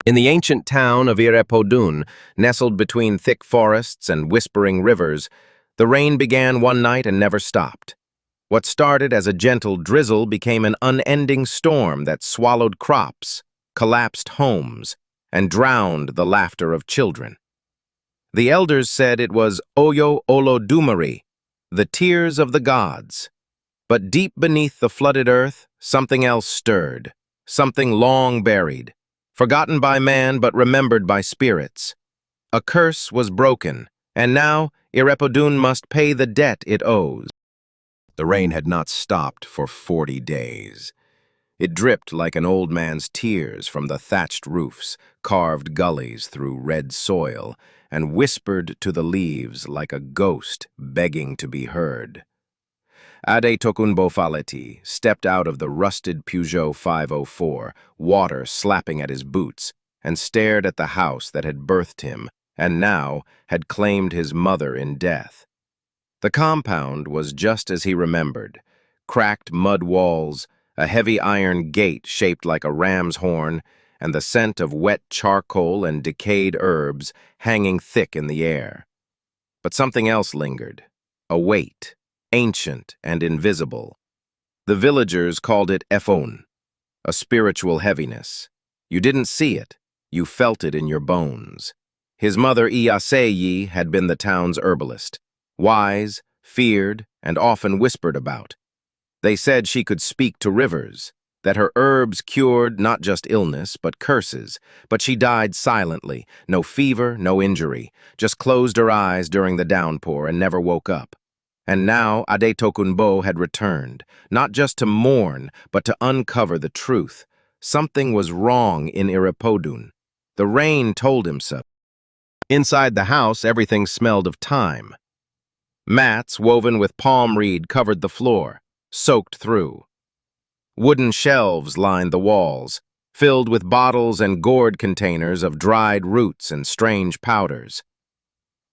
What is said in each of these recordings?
In the ancient town of Adétòkunbò, nestled between thick forests and whispering rivers, the rain began one night and never stopped. What started as a gentle drizzle became an unending storm that swallowed crops, collapsed homes, and drowned the laughter of children. The elders said it was Oyo Olodumare, the tears of the gods. But deep beneath the flooded earth, something else stirred, something long buried, forgotten by man but remembered by spirits. A curse was broken, and now Adétòkunbò must pay the debt it owes. The rain had not stopped for 40 days. It dripped like an old man's tears from the thatched roofs, carved gullies through red soil, and whispered to the leaves like a ghost begging to be heard. Adétòkunbò Faleti stepped out of the rusted Peugeot 504, water slapping at his boots, and stared at the house that had birthed him and now had claimed his mother in death. The compound was just as he remembered: cracked mud walls, a heavy iron gate shaped like a ram's horn, and the scent of wet charcoal and decayed herbs hanging thick in the air. But something else lingered, a weight, ancient and invisible. The villagers called it Efon, a spiritual heaviness. You didn't see it, you felt it in your bones. His mother Iyaseyi had been the town's herbalist, wise, feared, and often whispered about. They said she could speak to rivers, that her herbs cured not just illness but curses, but she died silently, no fever, no injury, just closed her eyes during the downpour and never woke up. And now Adétòkunbò had returned, not just to mourn, but to uncover the truth. Something was wrong in Adétòkunbò. The rain told him so. Inside the house, everything smelled of thyme. Mats woven with palm reed covered the floor, soaked through. Wooden shelves lined the walls, filled with bottles and gourd containers of dried roots and strange powders.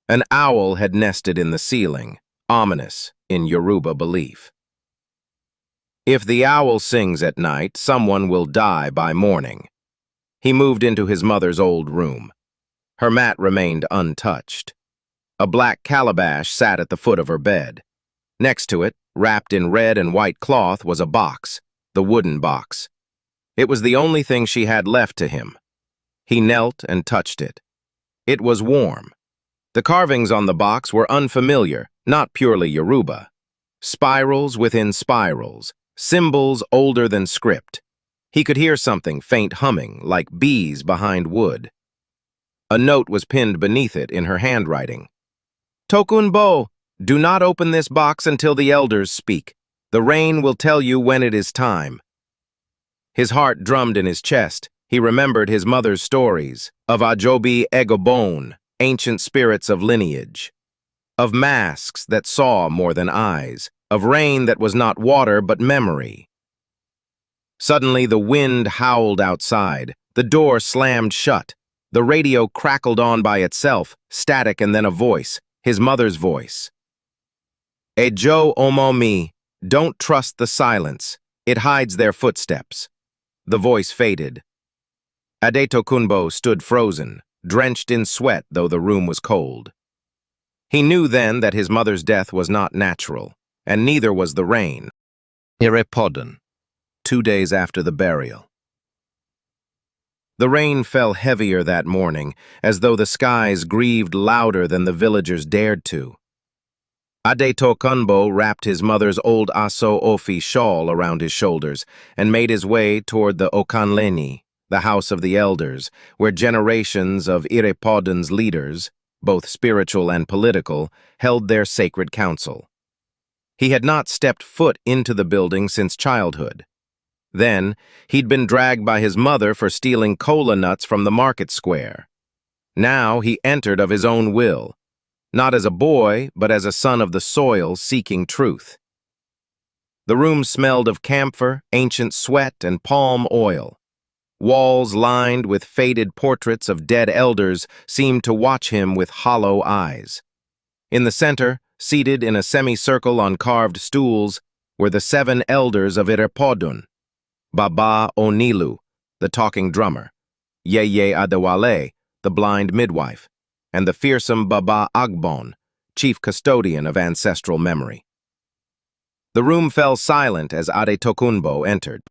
An owl had nested in the ceiling, ominous in Yoruba belief. If the owl sings at night, someone will die by morning. He moved into his mother's old room. Her mat remained untouched. A black calabash sat at the foot of her bed. Next to it, wrapped in red and white cloth, was a box, the wooden box. It was the only thing she had left to him. He knelt and touched it. It was warm. The carvings on the box were unfamiliar, not purely Yoruba. Spirals within spirals, symbols older than script. He could hear something faint humming, like bees behind wood. A note was pinned beneath it in her handwriting. "Tokunbò, do not open this box until the elders speak. The rain will tell you when it is time." His heart drummed in his chest. He remembered his mother's stories of Ajobi Egobone, ancient spirits of lineage, of masks that saw more than eyes, of rain that was not water but memory. Suddenly the wind howled outside. The door slammed shut. The radio crackled on by itself, static and then a voice, his mother's voice. "Ejo omo mi, don't trust the silence. It hides their footsteps." The voice faded. Adétòkunbò stood frozen, drenched in sweat though the room was cold. He knew then that his mother's death was not natural, and neither was the rain. Adétòkunbò, 2 days after the burial. The rain fell heavier that morning, as though the skies grieved louder than the villagers dared to. Adétòkunbò wrapped his mother's old Aso Ofi shawl around his shoulders and made his way toward the Okanleni, the house of the elders, where generations of Adétòkunbò's leaders, both spiritual and political, held their sacred council. He had not stepped foot into the building since childhood. Then, he'd been dragged by his mother for stealing cola nuts from the market square. Now he entered of his own will, not as a boy, but as a son of the soil seeking truth. The room smelled of camphor, ancient sweat, and palm oil. Walls lined with faded portraits of dead elders seemed to watch him with hollow eyes. In the center, seated in a semicircle on carved stools, were the 7 elders of Adétòkunbò. Baba Onilu, the talking drummer, Yeye Adewale, the blind midwife, and the fearsome Baba Agbon, chief custodian of ancestral memory. The room fell silent as Adétòkunbò entered.